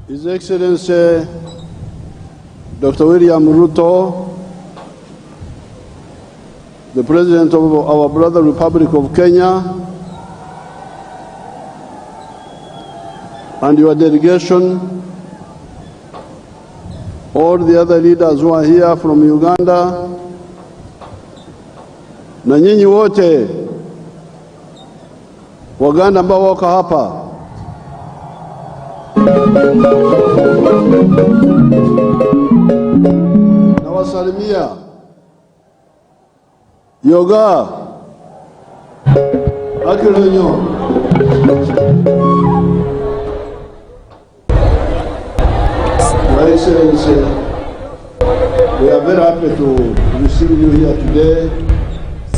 His Excellency Dr. William Ruto, the President of our brother Republic of Kenya, and your delegation, all the other leaders who are here from Uganda, na nyinyi wote Waganda ambao wako hapa, na wasalimia yoga akironyo. Your Excellency, we are very happy to receive you here today.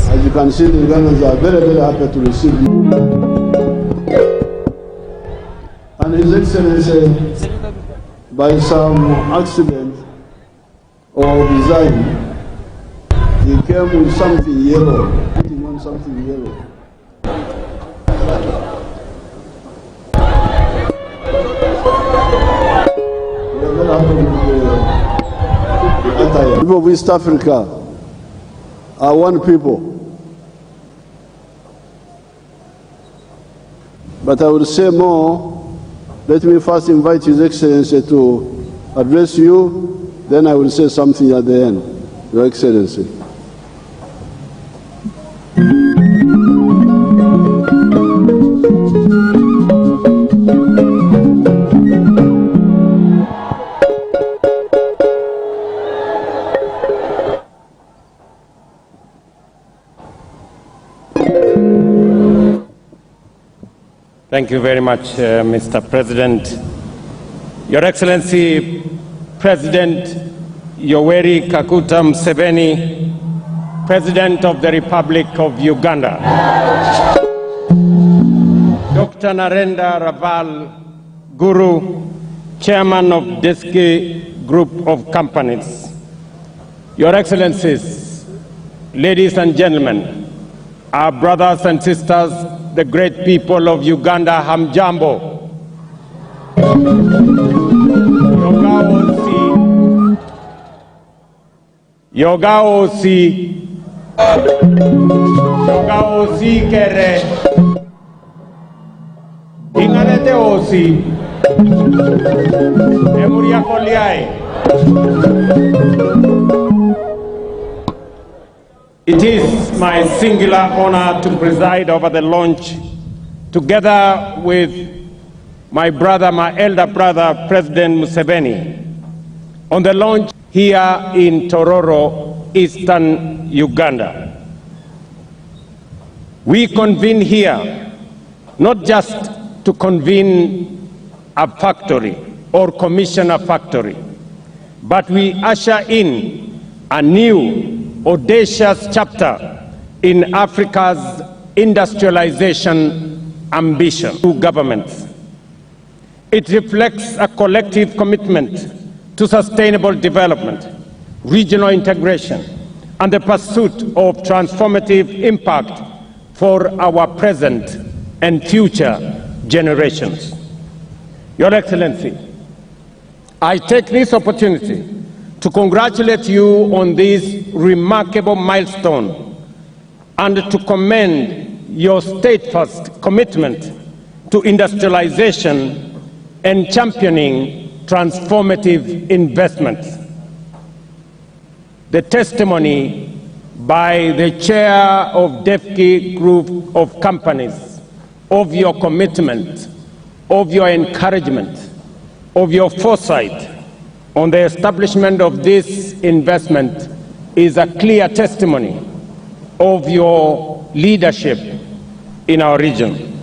As you can see, the Ugandans are very, very happy to receive you. And His Excellency, by some accident or design, he came with something yellow, putting on something yellow. We are very happy with the attire. People of East Africa are one people. But I will say more. Let me first invite His Excellency to address you, then I will say something at the end. Your Excellency. Thank you very much, Mr. President. Your Excellency, President Yoweri Museveni, President of the Republic of Uganda. Dr. Narendra Raval Guru, Chairman of Deski Group of Companies. Your Excellencies, ladies and gentlemen, our brothers and sisters, the great people of Uganda, hamjambo. Yoga osi kere. Ingalete osi. Emuria koliai. It is my singular honor to preside over the launch, together with my brother, my elder brother, President Museveni, on the launch here in Tororo, eastern Uganda. We convene here not just to convene a factory or commission a factory, but we usher in a new audacious chapter in Africa's industrialization ambition to governments. It reflects a collective commitment to sustainable development, regional integration, and the pursuit of transformative impact for our present and future generations. Your Excellency, I take this opportunity to congratulate you on this remarkable milestone and to commend your steadfast commitment to industrialization and championing transformative investments. The testimony by the chair of Deski Group of Companies of your commitment, of your encouragement, of your foresight on the establishment of this investment is a clear testimony of your leadership in our region.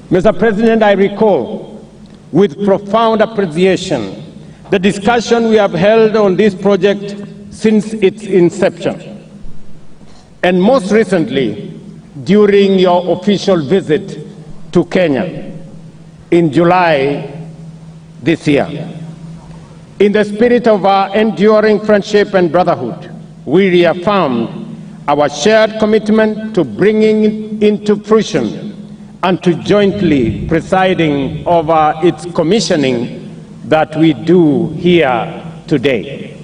Mr. President, I recall with profound appreciation the discussion we have held on this project since its inception, and most recently during your official visit to Kenya in July this year. In the spirit of our enduring friendship and brotherhood, we reaffirmed our shared commitment to bringing into fruition and to jointly presiding over its commissioning that we do here today.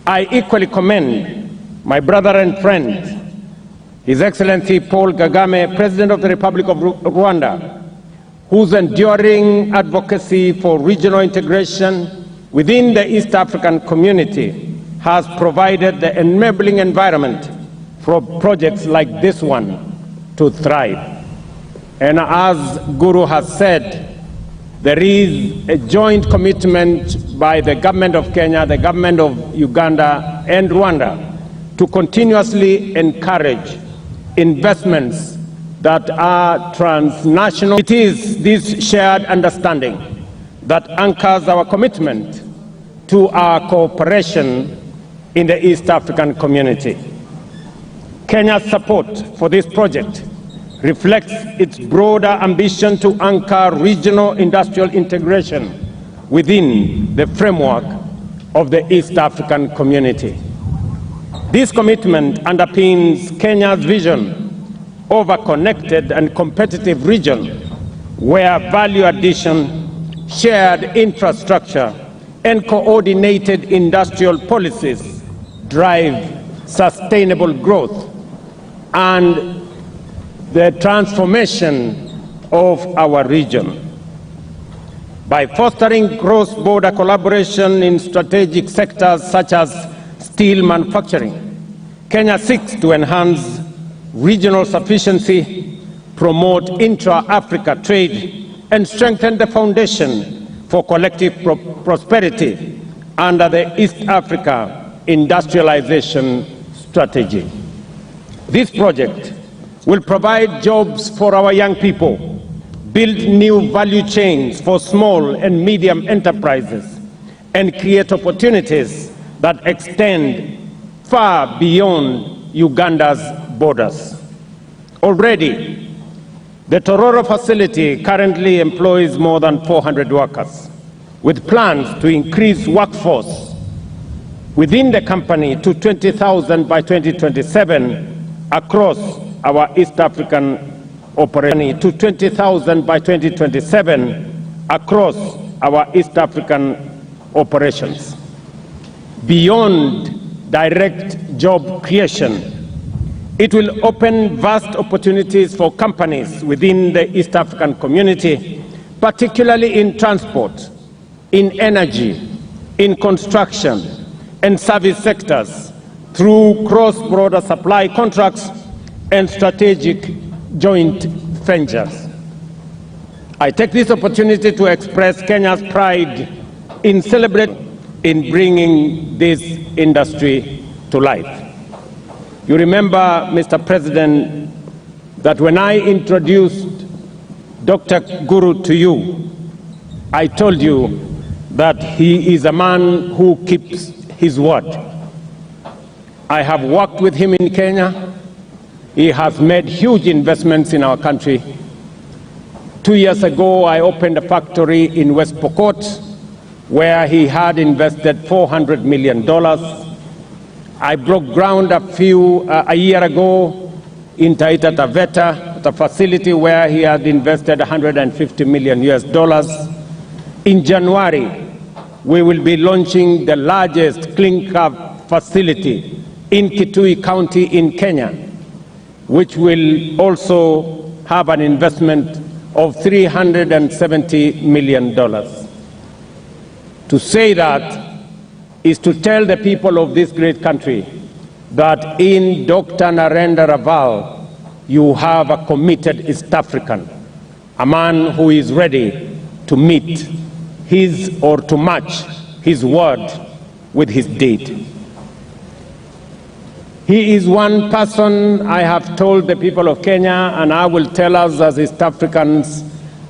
I equally commend my brother and friend, His Excellency Paul Kagame, President of the Republic of Rwanda, whose enduring advocacy for regional integration within the East African community has provided the enabling environment for projects like this one to thrive. And as Guru has said, there is a joint commitment by the government of Kenya, the government of Uganda, and Rwanda to continuously encourage investments that are transnational. It is this shared understanding that anchors our commitment to our cooperation in the East African community. Kenya's support for this project reflects its broader ambition to anchor regional industrial integration within the framework of the East African community. This commitment underpins Kenya's vision of a connected and competitive region where value addition, shared infrastructure, and coordinated industrial policies drive sustainable growth and the transformation of our region. By fostering cross-border collaboration in strategic sectors such as steel manufacturing, Kenya seeks to enhance regional sufficiency, promote intra-Africa trade, and strengthen the foundation for collective prosperity under the East Africa Industrialization Strategy. This project will provide jobs for our young people, build new value chains for small and medium enterprises, and create opportunities that extend far beyond Uganda's borders. Already, the Tororo facility currently employs more than 400 workers, with plans to increase workforce within the company to 20,000 by 2027 across our East African operation, to 20,000 by 2027 across our East African operations. Beyond direct job creation, it will open vast opportunities for companies within the East African community, particularly in transport, in energy, in construction, and service sectors through cross-border supply contracts and strategic joint ventures. I take this opportunity to express Kenya's pride in celebrating in bringing this industry to life. You remember, Mr. President, that when I introduced Dr. Guru to you, I told you that he is a man who keeps his word. I have worked with him in Kenya. He has made huge investments in our country. 2 years ago, I opened a factory in West Pokot where he had invested $400 million. I broke ground a year ago in Taita Taveta, the facility where he had invested $150 million US. In January, we will be launching the largest clinker facility in Kitui County in Kenya, which will also have an investment of $370 million. To say that is to tell the people of this great country that in Dr. Narendra Raval, you have a committed East African, a man who is ready to meet his or to match his word with his deed. He is one person I have told the people of Kenya, and I will tell us as East Africans,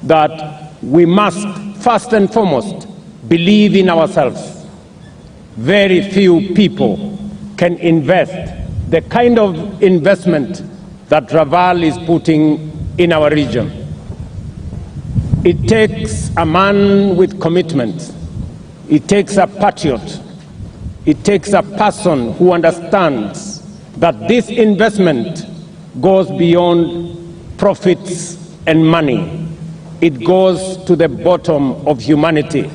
that we must first and foremost believe in ourselves. Very few people can invest the kind of investment that Raval is putting in our region. It takes a man with commitment. It takes a patriot. It takes a person who understands that this investment goes beyond profits and money. It goes to the bottom of humanity,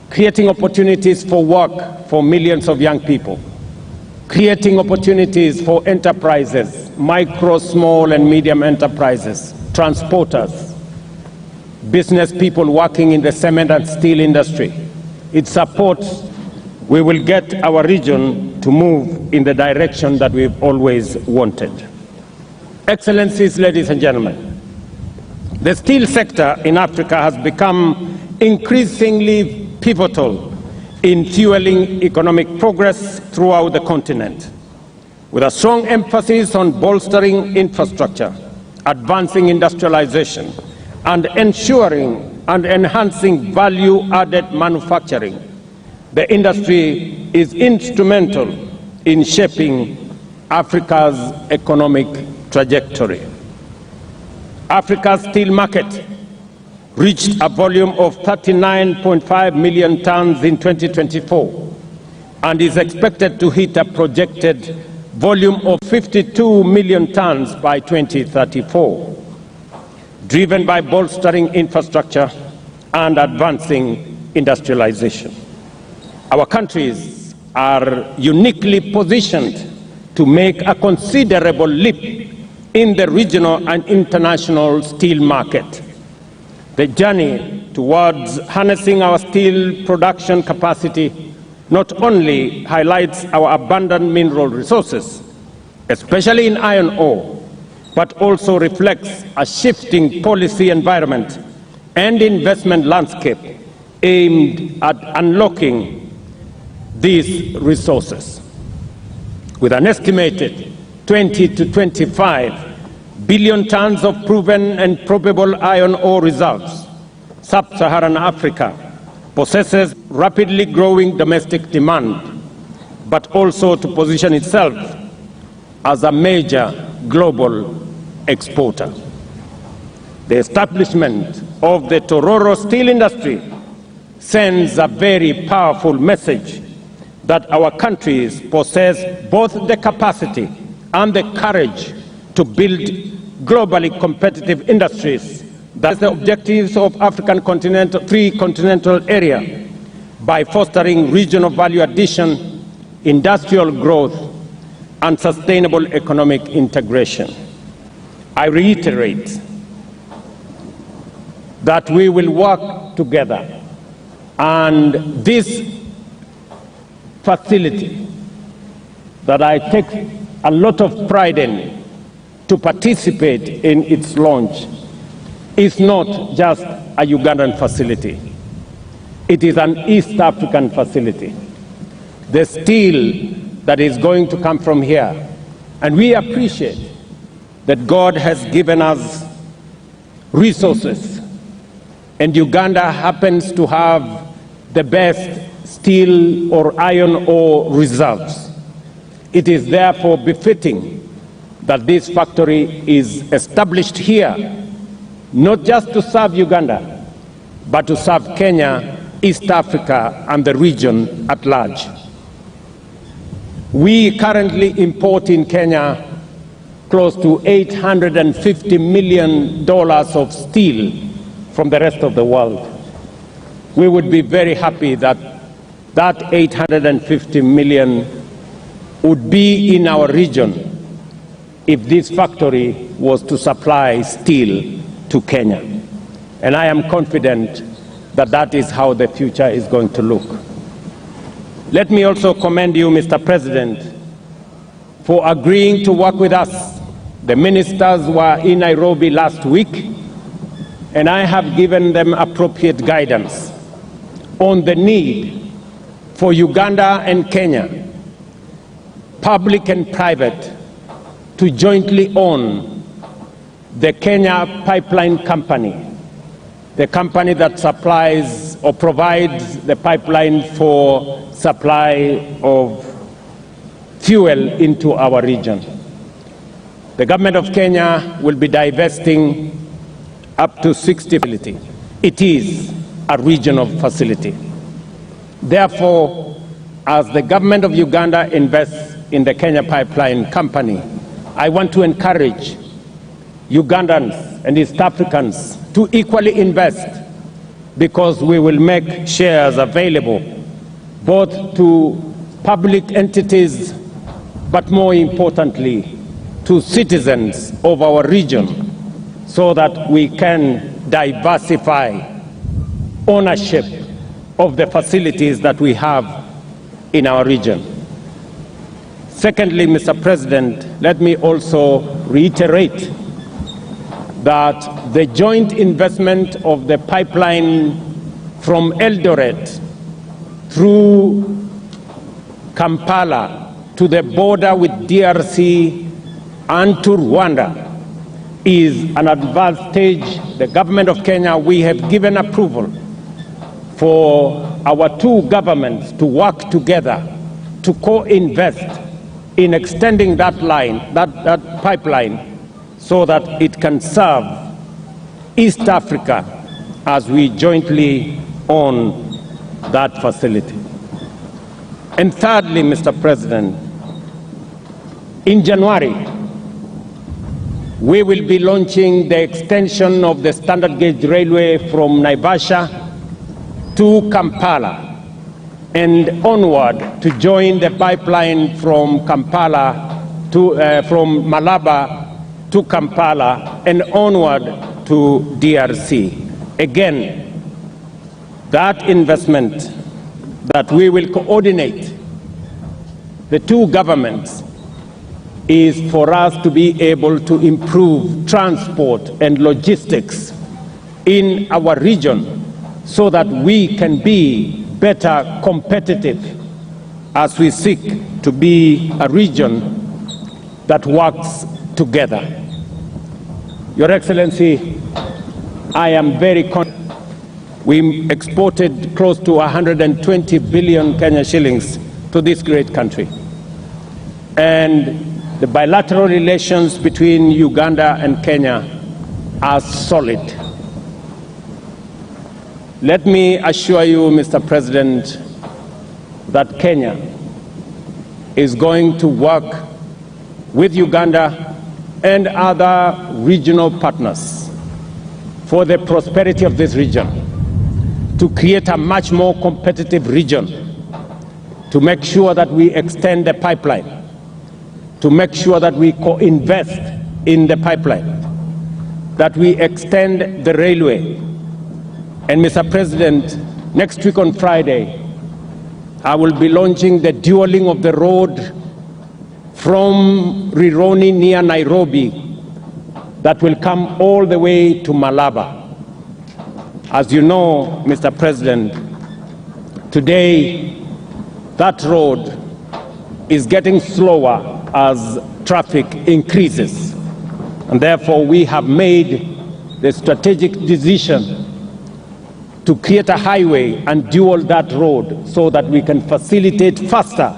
creating opportunities for work for millions of young people, creating opportunities for enterprises, micro, small, and medium enterprises, transporters, business people working in the cement and steel industry. It supports, we will get our region to move in the direction that we've always wanted. Excellencies, ladies and gentlemen, the steel sector in Africa has become increasingly pivotal in fueling economic progress throughout the continent, with a strong emphasis on bolstering infrastructure, advancing industrialization, and ensuring and enhancing value-added manufacturing. The industry is instrumental in shaping Africa's economic trajectory. Africa's steel market reached a volume of 39.5 million tons in 2024 and is expected to hit a projected volume of 52 million tons by 2034, driven by bolstering infrastructure and advancing industrialization. Our countries are uniquely positioned to make a considerable leap in the regional and international steel market. The journey towards harnessing our steel production capacity not only highlights our abundant mineral resources, especially in iron ore, but also reflects a shifting policy environment and investment landscape aimed at unlocking these resources. With an estimated 20 to 25 billion tons of proven and probable iron ore reserves, Sub-Saharan Africa possesses rapidly growing domestic demand, but also to position itself as a major global exporter. The establishment of the Tororo steel industry sends a very powerful message that our countries possess both the capacity and the courage to build globally competitive industries. That's the objectives of African free continental area by fostering regional value addition, industrial growth, and sustainable economic integration. I reiterate that we will work together, and this facility that I take a lot of pride in to participate in its launch is not just a Ugandan facility. It is an East African facility. The steel that is going to come from here, and we appreciate that God has given us resources, and Uganda happens to have the best steel or iron ore reserves. It is therefore befitting that this factory is established here, not just to serve Uganda, but to serve Kenya, East Africa, and the region at large. We currently import in Kenya close to $850 million of steel from the rest of the world. We would be very happy that that $850 million would be in our region if this factory was to supply steel to Kenya. And I am confident that that is how the future is going to look. Let me also commend you, Mr. President, for agreeing to work with us. The ministers were in Nairobi last week, and I have given them appropriate guidance on the need for Uganda and Kenya, public and private, to jointly own the Kenya Pipeline Company, the company that supplies or provides the pipeline for supply of fuel into our region. The government of Kenya will be divesting up to 60 facilities. It is a regional facility. Therefore, as the government of Uganda invests in the Kenya Pipeline Company, I want to encourage Ugandans and East Africans to equally invest, because we will make shares available both to public entities, but more importantly, to citizens of our region, so that we can diversify ownership of the facilities that we have in our region. Secondly, Mr. President, let me also reiterate that the joint investment of the pipeline from Eldoret through Kampala to the border with DRC and to Rwanda is an advanced stage. The government of Kenya, we have given approval for our two governments to work together to co-invest in extending that line, that pipeline, so that it can serve East Africa as we jointly own that facility. And thirdly, Mr. President, in January, we will be launching the extension of the standard gauge railway from Naivasha to Kampala and onward to join the pipeline from Kampala to from Malaba to Kampala and onward to DRC. Again, that investment that we will coordinate the two governments is for us to be able to improve transport and logistics in our region so that we can be better competitive as we seek to be a region that works together. Your Excellency, I am very confident. We exported close to 120 billion Kenya shillings to this great country. And the bilateral relations between Uganda and Kenya are solid. Let me assure you, Mr. President, that Kenya is going to work with Uganda and other regional partners for the prosperity of this region, to create a much more competitive region, to make sure that we extend the pipeline, to make sure that we co-invest in the pipeline, that we extend the railway. And Mr. President, next week on Friday, I will be launching the dualling of the road from Rironi near Nairobi that will come all the way to Malaba. As you know, Mr. President, today that road is getting slower as traffic increases. And therefore, we have made the strategic decision to create a highway and dual that road so that we can facilitate faster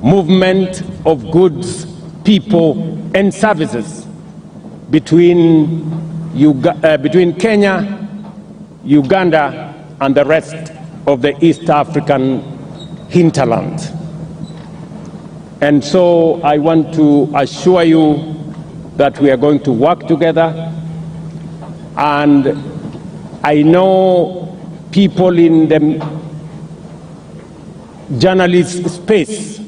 movement of goods, people, and services between Kenya, Uganda, and the rest of the East African hinterland. And so I want to assure you that we are going to work together. And I know people in the journalist space,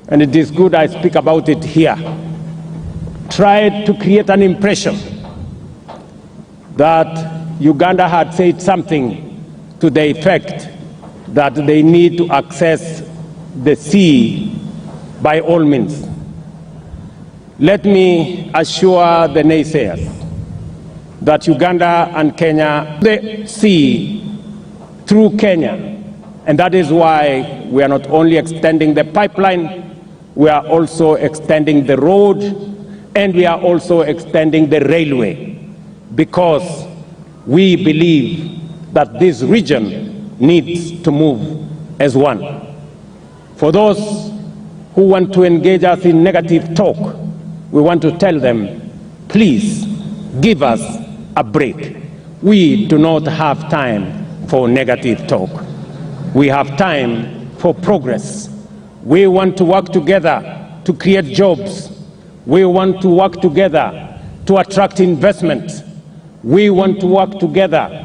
and it is good I speak about it here, tried to create an impression that Uganda had said something to the effect that they need to access the sea by all means. Let me assure the naysayers that Uganda and Kenya, the sea through Kenya, and that is why we are not only extending the pipeline, we are also extending the road, and we are also extending the railway, because we believe that this region needs to move as one. For those who want to engage us in negative talk, we want to tell them, please give us a break. We do not have time for negative talk. We have time for progress. We want to work together to create jobs. We want to work together to attract investment. We want to work together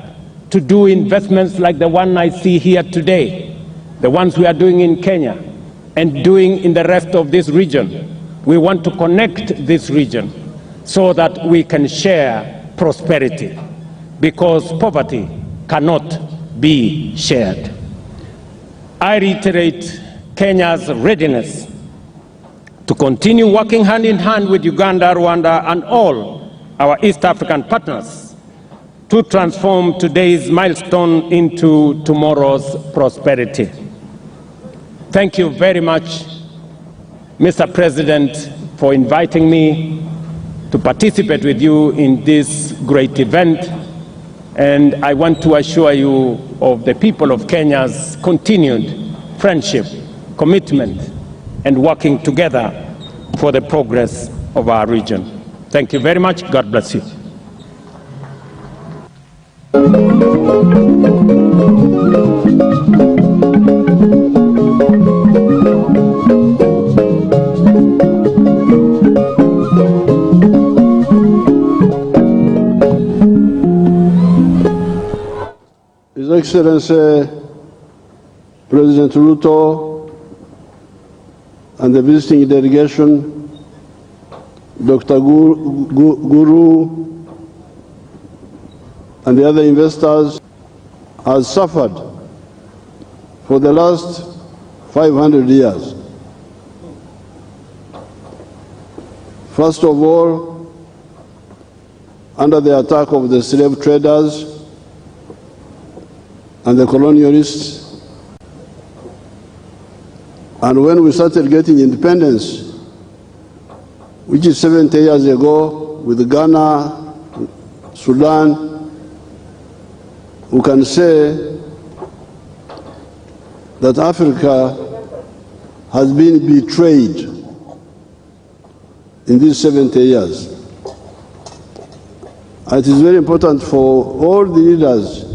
to do investments like the one I see here today, the ones we are doing in Kenya and doing in the rest of this region. We want to connect this region so that we can share prosperity, because poverty cannot be shared. I reiterate Kenya's readiness to continue working hand in hand with Uganda, Rwanda, and all our East African partners to transform today's milestone into tomorrow's prosperity. Thank you very much, Mr. President, for inviting me to participate with you in this great event. And I want to assure you of the people of Kenya's continued friendship, commitment, and working together for the progress of our region. Thank you very much. God bless you. His Excellency President Ruto and the visiting delegation, Dr. Guru and the other investors, has suffered for the last 500 years. First of all, under the attack of the slave traders and the colonialists. And when we started getting independence, which is 70 years ago, with Ghana, Sudan, we can say that Africa has been betrayed in these 70 years. And it is very important for all the leaders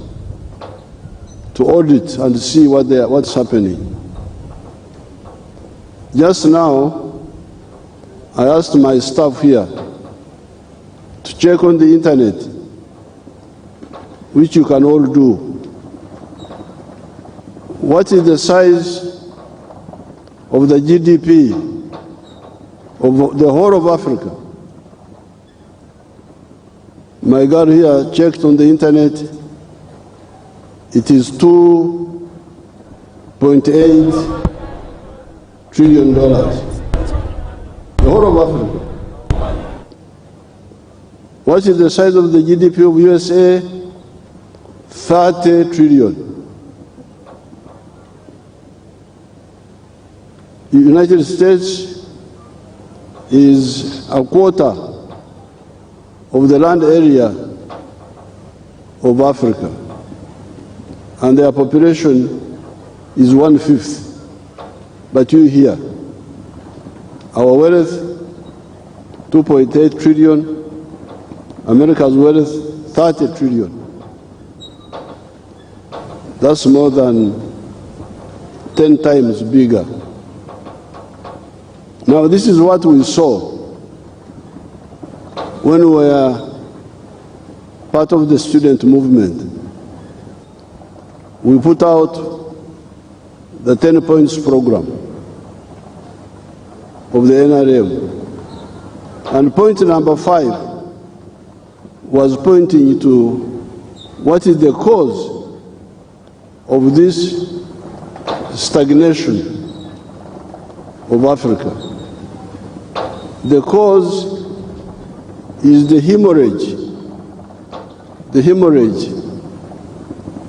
to audit and see what's happening. Just now, I asked my staff here to check on the internet, which you can all do. What is the size of the GDP of the whole of Africa? My girl here checked on the internet. It is $2.8 trillion. The whole of Africa. What is the size of the GDP of USA? 30 trillion. The United States is a quarter of the land area of Africa, and their population is 1/5. But you here, our wealth, 2.8 trillion, America's wealth, 30 trillion. That's more than 10 times bigger. Now, this is what we saw when we were part of the student movement. We put out the 10 points program of the NRM. And point number 5 was pointing to what is the cause of this stagnation of Africa. The cause is the hemorrhage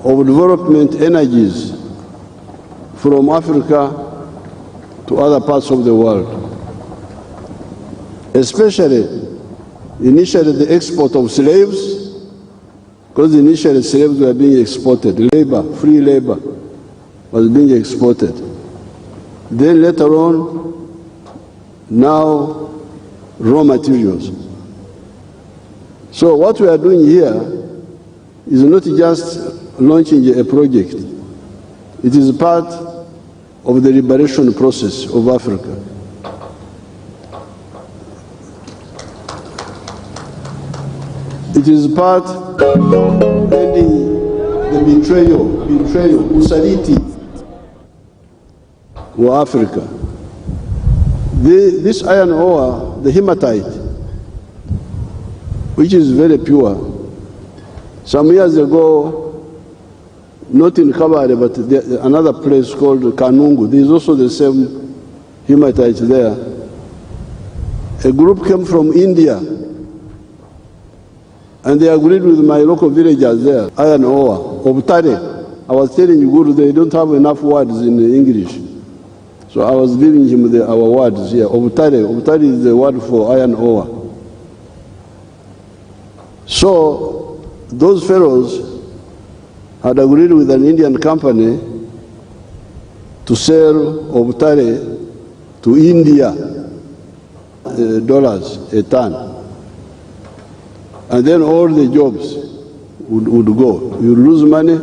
of development energies from Africa to other parts of the world. Especially, initially the export of slaves, because initially slaves were being exported, labor, free labor was being exported. Then later on, now raw materials. So what we are doing here is not just launching a project. It is part of the liberation process of Africa. It is part ending the betrayal, usaliti wa Africa. This iron ore, the hematite, which is very pure, some years ago, not in Kabale, but another place called Kanungu, there is also the same hematite there. A group came from India, and they agreed with my local villagers there, iron ore, Obutare. I was telling you, Guru, they don't have enough words in English. So I was giving him our words here. Obutare. Obutare is the word for iron ore. So those fellows had agreed with an Indian company to sell Obutare to India, dollars a ton. And then all the jobs would go. You would lose money,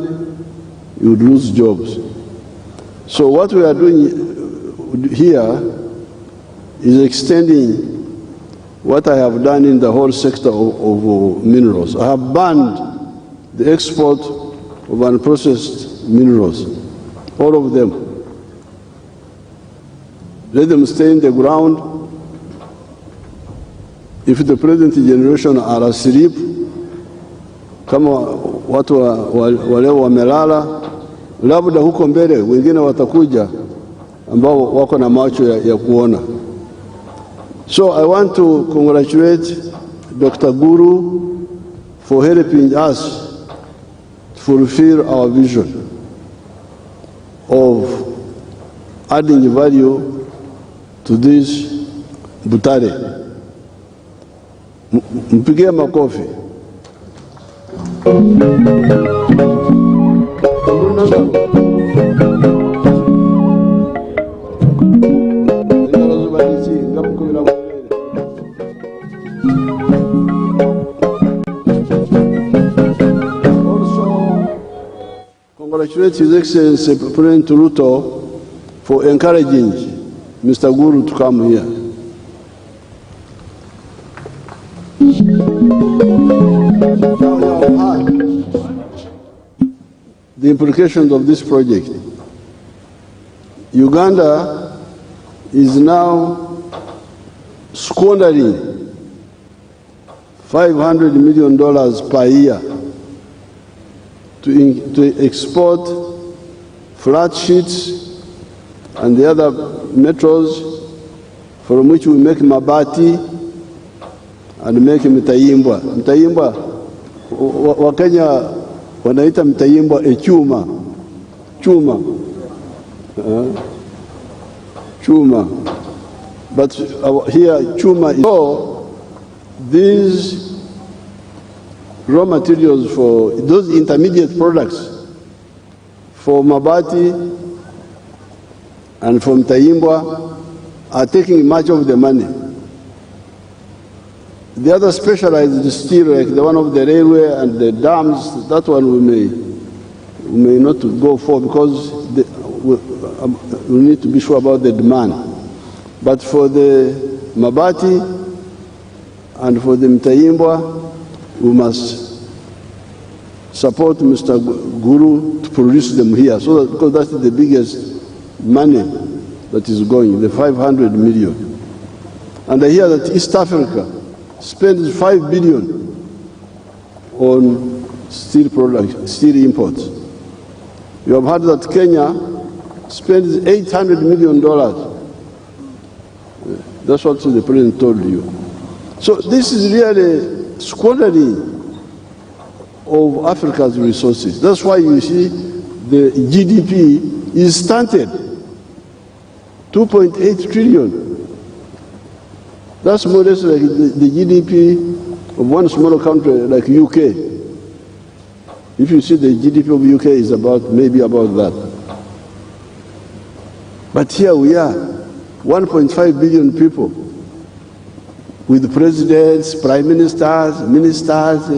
you would lose jobs. So what we are doing here is extending what I have done in the whole sector of minerals. I have banned the export of unprocessed minerals, all of them. Let them stay in the ground. If the present generation are asleep, kama watu wale wamelala, labda huko mbele wengine watakuja ambao wako na macho ya kuona. So I want to congratulate Dr. Guru for helping us to fulfill our vision of adding value to this Butare. Mpigie makofi. Also, congratulate His Excellency President Ruto for encouraging Mr. Guru to come here. The implications of this project. Uganda is now squandering $500 million per year to export flat sheets and the other metals from which we make mabati and make mtayimbwa. Mtayimbwa, Wakenya wanaita mtayimbwa chuma. Chuma. But here chuma is. So these raw materials for those intermediate products for mabati and from Tayimbwa are taking much of the money. The other specialized steel, like the one of the railway and the dams, that one we may not go for because we need to be sure about the demand. But for the mabati and for the Mtayimbwa, we must support Mr. Guru to produce them here, so that, because that's the biggest money that is going, the 500 million. And I hear that East Africa spends $5 billion on steel products, steel imports. You have heard that Kenya spends $800 million. That's what the president told you. So this is really squandering of Africa's resources. That's why you see the GDP is stunted, 2.8 trillion. That's more or less like the GDP of one smaller country like UK. If you see the GDP of UK is maybe about that. But here we are, 1.5 billion people, with presidents, prime ministers, ministers,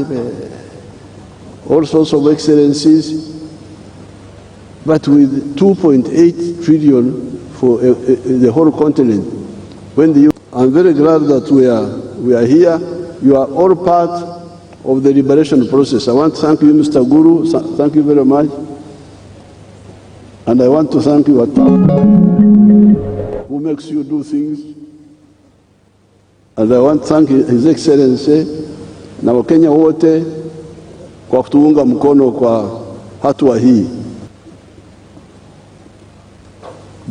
all sorts of excellencies, but with 2.8 trillion for the whole continent. I'm very glad that we are here. You are all part of the liberation process. I want to thank you, Mr. Guru. Thank you very much. And I want to thank you, who makes you do things. And I want to thank His Excellency na Wakenya wote kwa kutuunga mkono kwa hatua hii.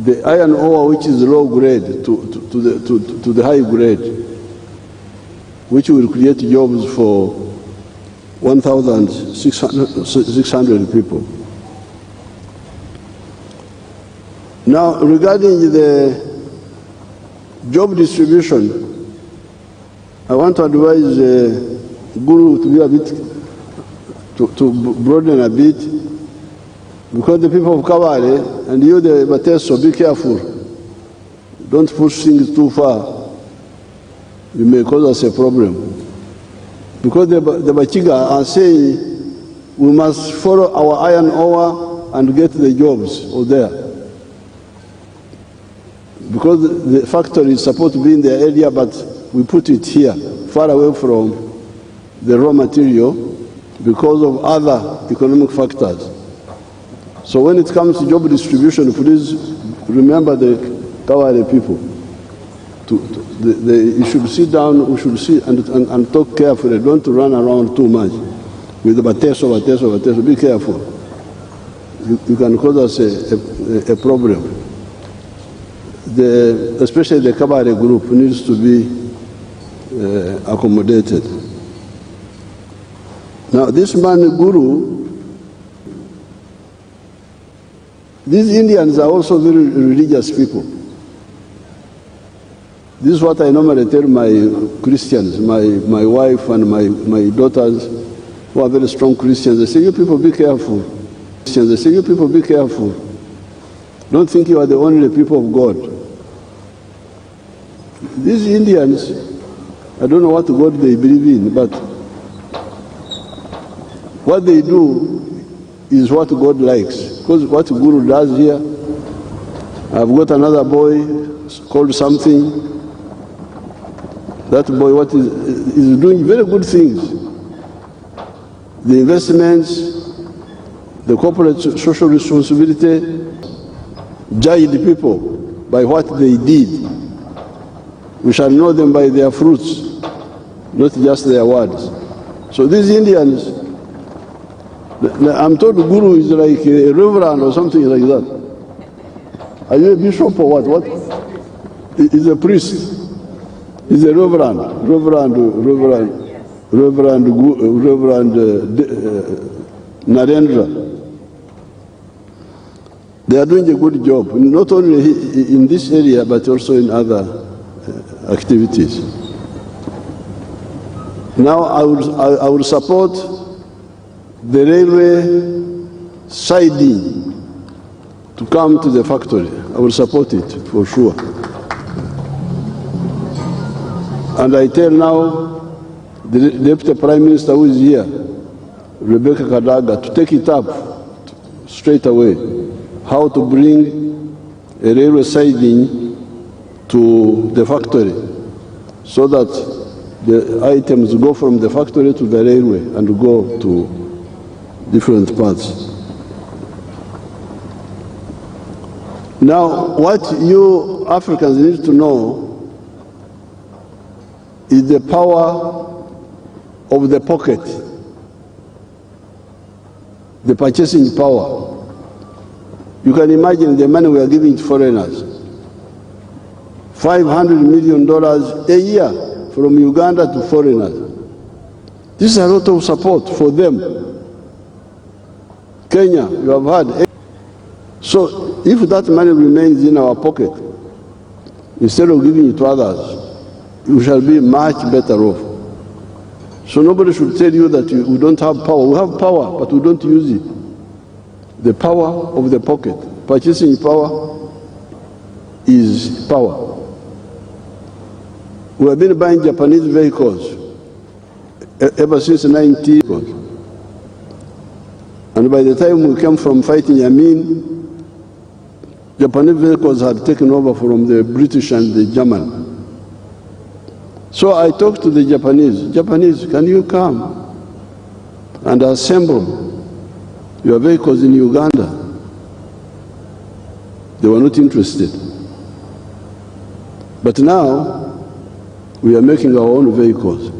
The iron ore, which is low grade, to the high grade, which will create jobs for 1,600 people. Now, regarding the job distribution, I want to advise Guru to be a bit, to broaden a bit, because the people of Kawale and you, the Bateso, be careful. Don't push things too far. You may cause us a problem. Because the Bachiga are saying we must follow our iron ore and get the jobs over there. Because the factory is supposed to be in the area, but we put it here, far away from the raw material because of other economic factors. So when it comes to job distribution, please remember the Kawale people. You should sit down, we should sit and talk carefully. Don't run around too much with the Bateso. Be careful. You can cause us a problem. Especially the Kawale group needs to be accommodated. Now this man Guru, these Indians are also very religious people. This is what I normally tell my Christians, my wife and my daughters who are very strong Christians. They say, you people be careful. They say, you people be careful. Don't think you are the only people of God. These Indians, I don't know what God they believe in, but what they do is what God likes. Because what Guru does here, I've got another boy called something. That boy is doing very good things. The investments, the corporate social responsibility, judge the people by what they did. We shall know them by their fruits, not just their words. So these Indians, I'm told Guru is like a reverend or something like that. Are you a bishop or what? He's a priest. He's a reverend Narendra. They are doing a good job, not only in this area, but also in other activities. Now I will support the railway siding to come to the factory. I will support it for sure. And I tell now the Deputy Prime Minister who is here, Rebecca Kadaga, to take it up straight away, how to bring a railway siding to the factory so that the items go from the factory to the railway and go to different parts. Now, what you Africans need to know is the power of the pocket, the purchasing power. You can imagine the money we are giving to foreigners. $500 million a year from Uganda to foreigners. This is a lot of support for them. Kenya, you have had. So if that money remains in our pocket, instead of giving it to others, we shall be much better off. So nobody should tell you that we don't have power. We have power, but we don't use it. The power of the pocket, purchasing power, is power. We have been buying Japanese vehicles ever since 1990. And by the time we came from fighting Yamin, Japanese vehicles had taken over from the British and the German. So I talked to the Japanese, can you come? and assemble your vehicles in Uganda. They were not interested. But now, we are making our own vehicles.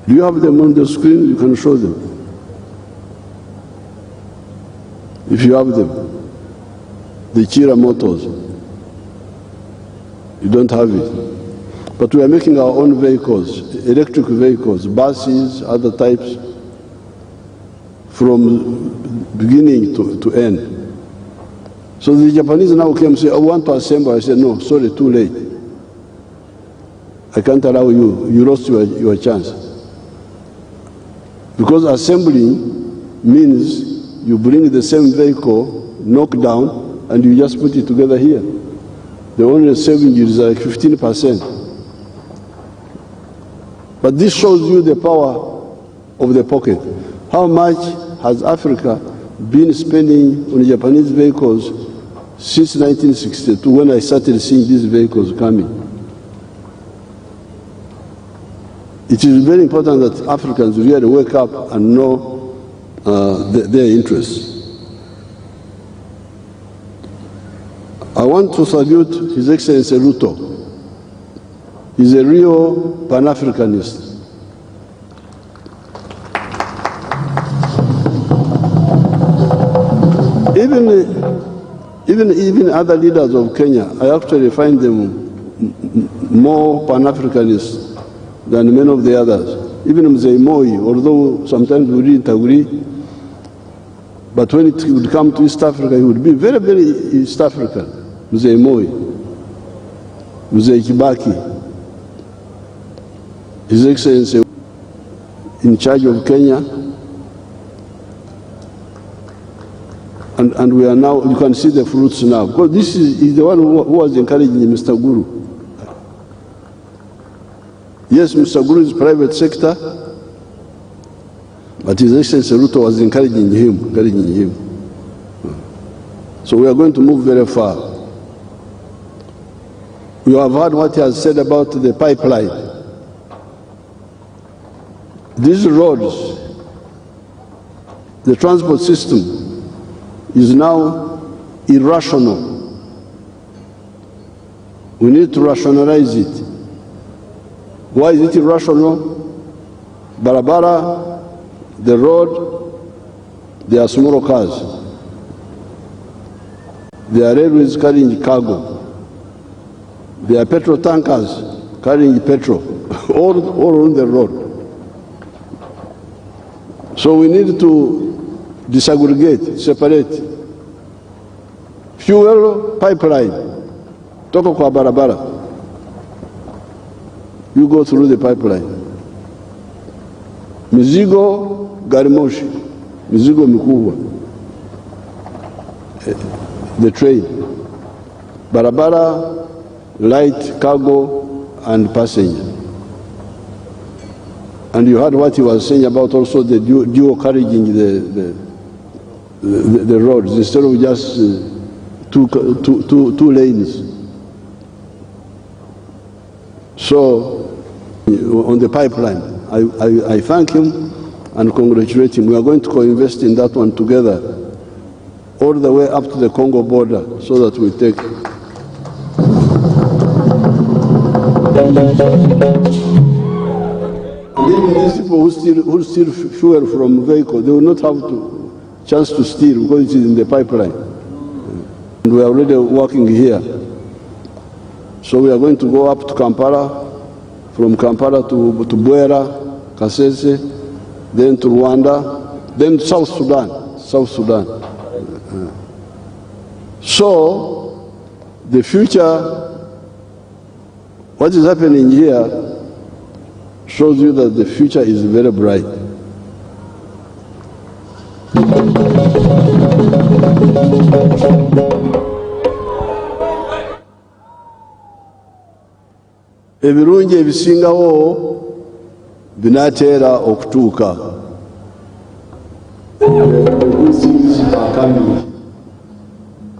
Do you have them on the screen? You can show them. If you have them. The Chira motors. You don't have it. But we are making our own vehicles, electric vehicles, buses, other types, from beginning to end. So the Japanese now came and say, I want to assemble. I said, no, sorry, too late. I can't allow you. You lost your chance. Because assembling means you bring the same vehicle, knock down, and you just put it together here. The only saving is like 15%. But this shows you the power of the pocket. How much has Africa been spending on Japanese vehicles since 1962, when I started seeing these vehicles coming? It is very important that Africans really wake up and know their interests. I want to salute His Excellency Ruto. He's a real Pan-Africanist. Even other leaders of Kenya, I actually find them more Pan-Africanist than many of the others. Even Mzee Moi, although sometimes we didn't agree, but when it would come to East Africa, he would be very, very East African. Mzee Moi, Mzee Kibaki, His Excellency in charge of Kenya, and we are now, you can see the fruits now. Because this is the one who was encouraging Mr. Guru. Yes, Mr. Guru is private sector, but His Excellency Ruto was encouraging him. So we are going to move very far. You have heard what he has said about the pipeline. These roads, the transport system is now irrational. We need to rationalize it. Why is it irrational? Barabara, the road, they are small cars. They are railways carrying cargo. They are petrol tankers carrying petrol, all on the road. So we need to disaggregate, separate. Fuel pipeline, toka kwa barabara. You go through the pipeline. Mizigo, gari moshi. Mizigo mikubwa. The train. Barabara, light cargo and passenger. And you heard what he was saying about also the dual carrying the roads instead of just two lanes. So on the pipeline, I thank him and congratulate him. We are going to co-invest in that one together, all the way up to the Congo border, so that we take. Even these people who steal fuel from vehicles, they will not have chance to steal because it is in the pipeline. And we are already working here. So we are going to go up to Kampala, from Kampala to Bwera, Kasese, then to Rwanda, then South Sudan. So the future, what is happening here, shows you that the future is very bright. Ebirungi ebisingawo binateera okutuuka. These things are coming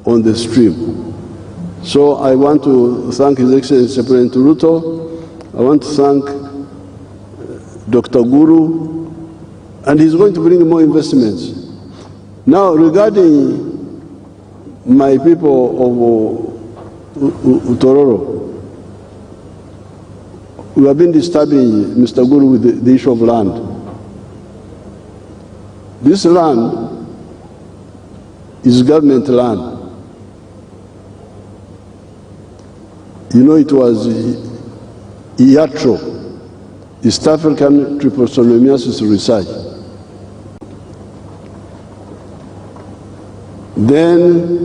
on the stream. So I want to thank His Excellency President Ruto. I want to thank Dr. Guru And he's going to bring more investments. Now, regarding my people of Utororo, we have been disturbing Mr. Guru with the issue of land. This land is government land. You know, it was IATRO, East African Trypanosomiasis Research. Then,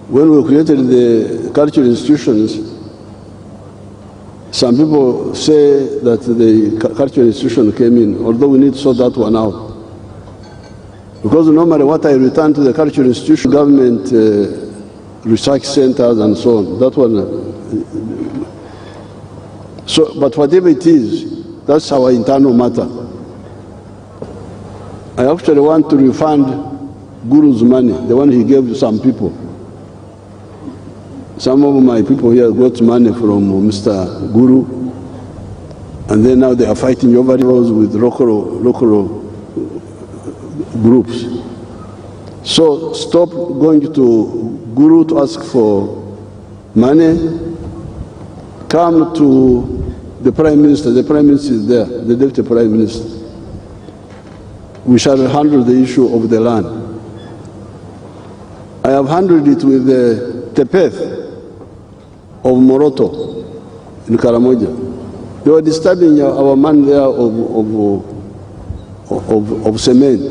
when we created the cultural institutions, some people say that the cultural institution came in, although we need to sort that one out. Because normally what I return to the cultural institution, government research centers and so on, that one. So, but whatever it is, that's our internal matter. I actually want to refund Guru's money, the one he gave to some people. Some of my people here got money from Mr. Guru, and then now they are fighting over those with local groups. So stop going to Guru to ask for money. Come to the Prime Minister. The Prime Minister is there, the Deputy Prime Minister. We shall handle the issue of the land. I have handled it with the Tepeth of Moroto in Karamoja. They were disturbing our man there of cement.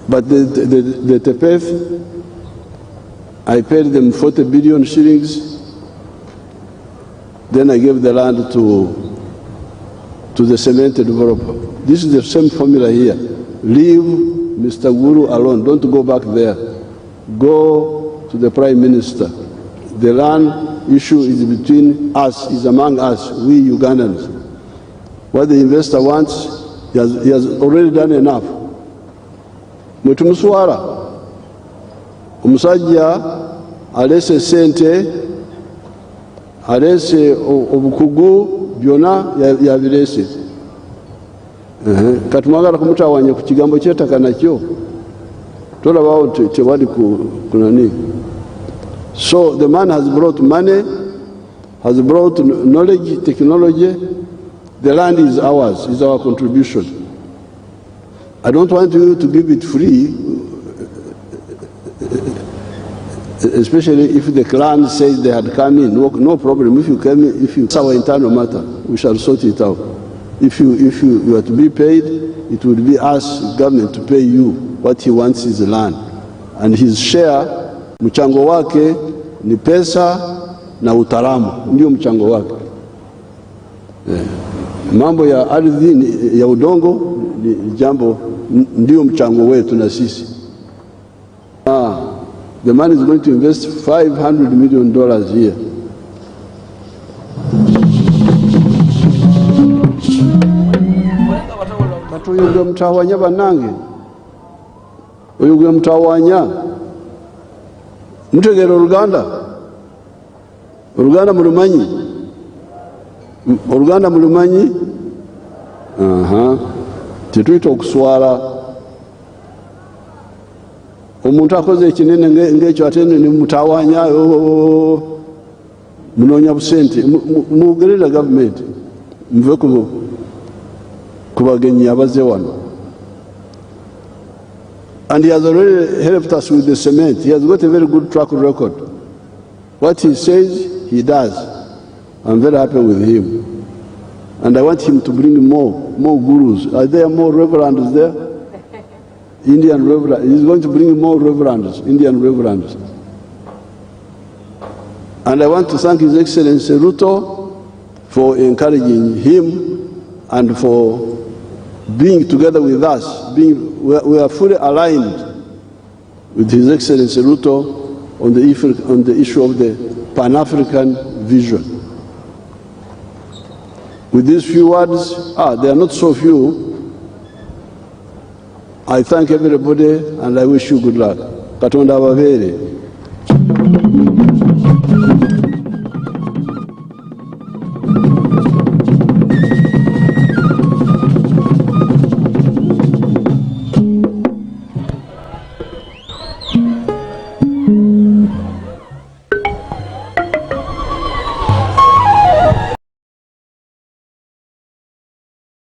But the Tepeth, I paid them 40 billion shillings. Then I gave the land to the cement developer. This is the same formula here. Leave Mr. Guru alone. Don't go back there. Go to the Prime Minister. The land issue is between us, is among us, we Ugandans. What the investor wants, he has already done enough. Mutumuswara, omusajja alese sente, alese obukugu byonna yabirese. Katumagala kumutawanya ku kigambo ky'ettaka nakyo tolabawo tewali kunani. So the man has brought money, has brought knowledge, technology. The land is ours, is our contribution. I don't want you to give it free, especially if the clan says they had come in. No problem. If you come in, it's our internal matter. We shall sort it out. If you are to be paid, it will be us, government, to pay you. What he wants is land. And his share, mchango wake, ni pesa na utaalamu. Ndio mchango wake. Mambo ya ardhi ya udongo ni jambo, ndio mchango wetu na sisi. The man is going to invest $500 million here. Oyugwe mtawanya banange, oyugwe mtawanya mutegera Oluganda mulumanyi tetuyita okuswala. Omuntu akoze ekinene ng'ekyo ate ne mutawanya munoonya busente. Mugerera gavumenti muve ku bagenyi abazze wano. And he has already helped us with the cement. He has got a very good track record. What he says, he does. I'm very happy with him. And I want him to bring more gurus. Are there more reverends there? Indian reverends. He's going to bring more reverends, Indian reverends. And I want to thank His Excellency Ruto for encouraging him and for being together with us. We are fully aligned with His Excellency Ruto on the issue of the Pan-African vision. With these few words, they are not so few. I thank everybody and I wish you good luck. Katonda ababeere.